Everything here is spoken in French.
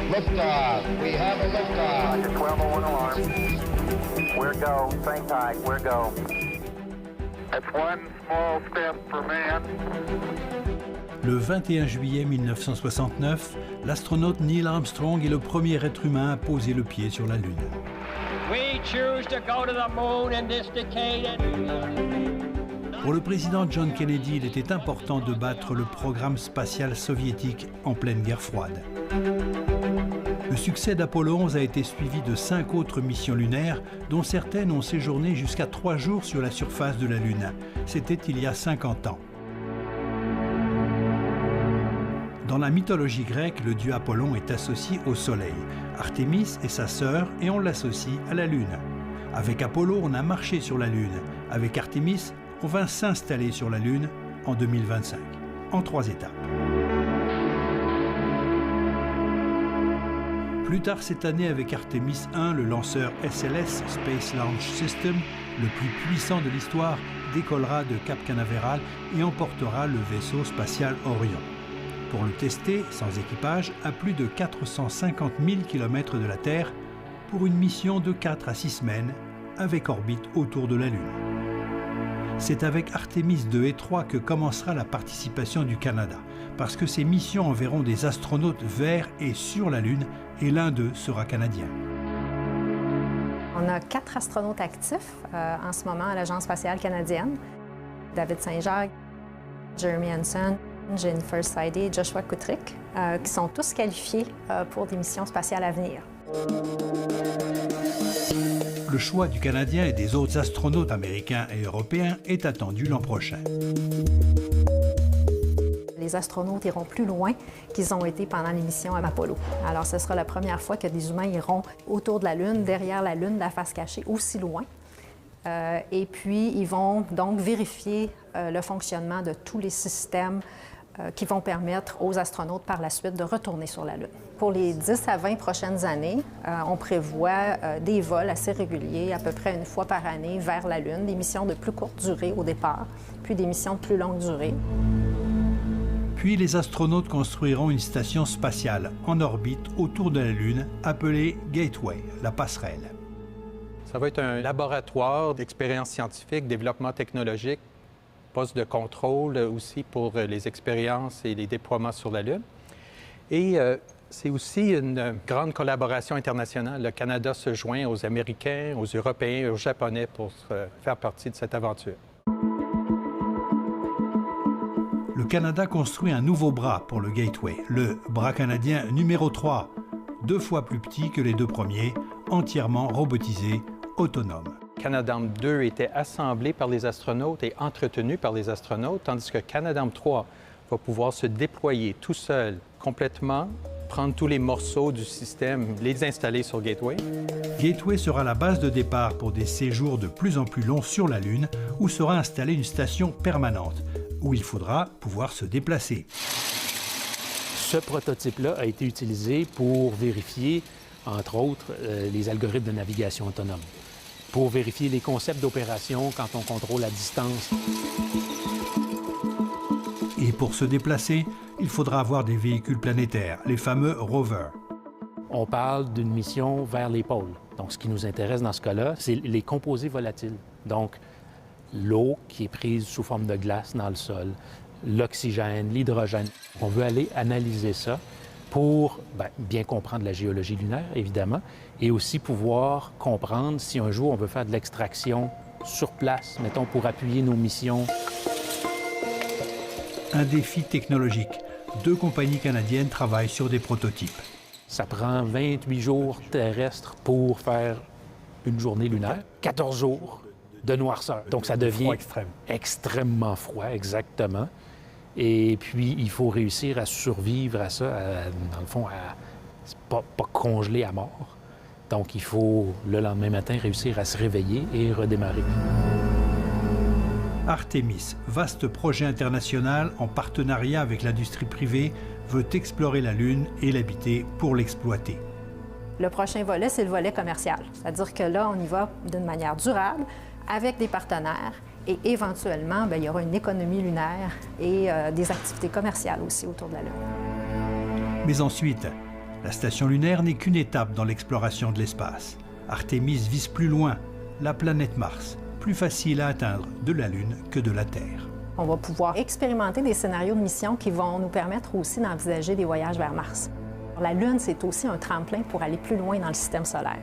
Liftoff. We have a liftoff. Roger, 1201 alarm. We're go. Same tide. We're go. That's one small step for man. Le 21 juillet 1969, l'astronaute Neil Armstrong est le premier être humain à poser le pied sur la Lune. We choose to go to the moon in this decade. Pour le président John Kennedy, il était important de battre le programme spatial soviétique en pleine guerre froide. Le succès d'Apollo 11 a été suivi de 5 autres missions lunaires, dont certaines ont séjourné jusqu'à 3 jours sur la surface de la Lune. C'était il y a 50 ans. Dans la mythologie grecque, le dieu Apollon est associé au Soleil. Artémis est sa sœur et on l'associe à la Lune. Avec Apollo, on a marché sur la Lune. Avec Artémis, on va s'installer sur la Lune en 2025, en 3 étapes. Plus tard cette année, avec Artemis 1, le lanceur SLS, Space Launch System, le plus puissant de l'histoire, décollera de Cap Canaveral et emportera le vaisseau spatial Orion. Pour le tester, sans équipage, à plus de 450 000 km de la Terre, pour une mission de 4 à 6 semaines, avec orbite autour de la Lune. C'est avec Artemis 2 et 3 que commencera la participation du Canada, parce que ces missions enverront des astronautes vers et sur la Lune, et l'un d'eux sera canadien. On a 4 astronautes actifs en ce moment à l'Agence spatiale canadienne. David Saint-Jacques, Jeremy Hansen, Jennifer Sidey et Joshua Kutrick, qui sont tous qualifiés pour des missions spatiales à venir. Le choix du Canadien et des autres astronautes américains et européens est attendu l'an prochain. Les astronautes iront plus loin qu'ils ont été pendant les missions à Apollo. Alors, ce sera la première fois que des humains iront autour de la Lune, derrière la Lune, la face cachée, aussi loin. Et puis, ils vont donc vérifier le fonctionnement de tous les systèmes qui vont permettre aux astronautes par la suite de retourner sur la Lune. Pour les 10 à 20 prochaines années, on prévoit des vols assez réguliers, à peu près une fois par année, vers la Lune, des missions de plus courte durée au départ, puis des missions de plus longue durée. Puis les astronautes construiront une station spatiale en orbite autour de la Lune, appelée Gateway, la passerelle. Ça va être un laboratoire d'expériences scientifiques, développement technologique, poste de contrôle aussi pour les expériences et les déploiements sur la Lune. Et c'est aussi une grande collaboration internationale. Le Canada se joint aux Américains, aux Européens et aux Japonais pour faire partie de cette aventure. Le Canada construit un nouveau bras pour le Gateway, le bras canadien numéro 3, 2 fois plus petit que les 2 premiers, entièrement robotisé, autonome. Canadarm 2 était assemblé par les astronautes et entretenu par les astronautes, tandis que Canadarm 3 va pouvoir se déployer tout seul, complètement, prendre tous les morceaux du système, les installer sur Gateway. Gateway sera la base de départ pour des séjours de plus en plus longs sur la Lune, où sera installée une station permanente, où il faudra pouvoir se déplacer. Ce prototype-là a été utilisé pour vérifier, entre autres, les algorithmes de navigation autonome, pour vérifier les concepts d'opération quand on contrôle à distance. Et pour se déplacer, il faudra avoir des véhicules planétaires, les fameux rovers. On parle d'une mission vers les pôles. Donc, ce qui nous intéresse dans ce cas-là, c'est les composés volatiles. Donc, l'eau qui est prise sous forme de glace dans le sol, l'oxygène, l'hydrogène. On veut aller analyser ça pour bien comprendre la géologie lunaire, évidemment, et aussi pouvoir comprendre si un jour on veut faire de l'extraction sur place, mettons, pour appuyer nos missions. Un défi technologique. 2 compagnies canadiennes travaillent sur des prototypes. Ça prend 28 jours terrestres pour faire une journée lunaire, 14 jours de noirceur. Donc, ça devient extrêmement froid, exactement. Et puis, il faut réussir à survivre à ça, dans le fond, pas congeler à mort. Donc, il faut, le lendemain matin, réussir à se réveiller et redémarrer. Artemis, vaste projet international en partenariat avec l'industrie privée, veut explorer la Lune et l'habiter pour l'exploiter. Le prochain volet, c'est le volet commercial. C'est-à-dire que là, on y va d'une manière durable, avec des partenaires, et éventuellement, il y aura une économie lunaire et des activités commerciales aussi autour de la Lune. Mais ensuite, La station lunaire n'est qu'une étape dans l'exploration de l'espace. Artemis vise plus loin, la planète Mars, plus facile à atteindre de la Lune que de la Terre. On va pouvoir expérimenter des scénarios de mission qui vont nous permettre aussi d'envisager des voyages vers Mars. La Lune, c'est aussi un tremplin pour aller plus loin dans le système solaire.